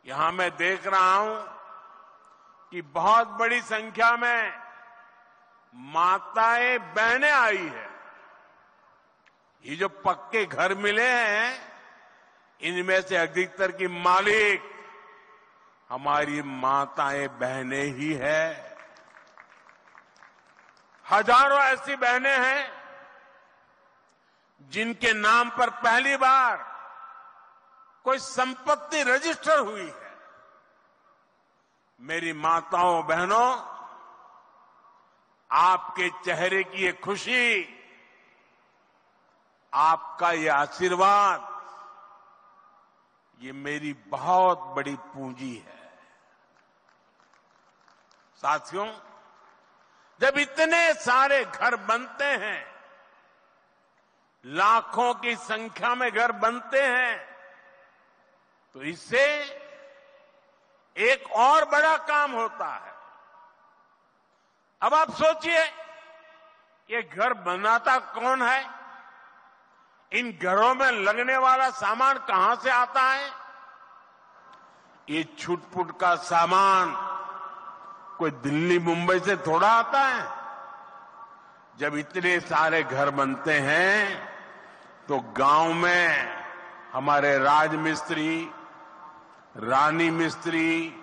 यहां मैं देख रहा हूं कि बहुत बड़ी संख्या में माताएं बहनें आई है। ये जो पक्के घर मिले हैं, इनमें से अधिकतर की मालिक हमारी माताएं बहनें ही है। हजारों ऐसी बहनें हैं जिनके नाम पर पहली बार कोई संपत्ति रजिस्टर हुई है। मेरी माताओं बहनों, आपके चेहरे की ये खुशी, आपका ये आशीर्वाद, ये मेरी बहुत बड़ी पूंजी है। साथियों, जब इतने सारे घर बनते हैं, लाखों की संख्या में घर बनते हैं, तो इससे एक और बड़ा काम होता है। अब आप सोचिए, ये घर बनाता कौन है? इन घरों में लगने वाला सामान कहां से आता है? ये छुटपुट का सामान कोई दिल्ली मुंबई से थोड़ा आता है। जब इतने सारे घर बनते हैं तो गांव में हमारे राजमिस्त्री, रानी मिस्त्री,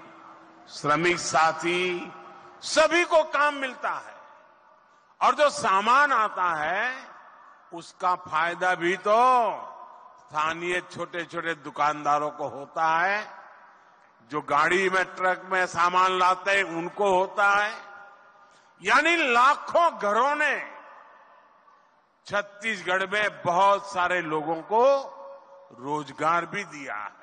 श्रमिक साथी, सभी को काम मिलता है। और जो सामान आता है उसका फायदा भी तो स्थानीय छोटे छोटे दुकानदारों को होता है। जो गाड़ी में, ट्रक में सामान लाते हैं उनको होता है। यानी लाखों घरों ने छत्तीसगढ़ में बहुत सारे लोगों को रोजगार भी दिया है।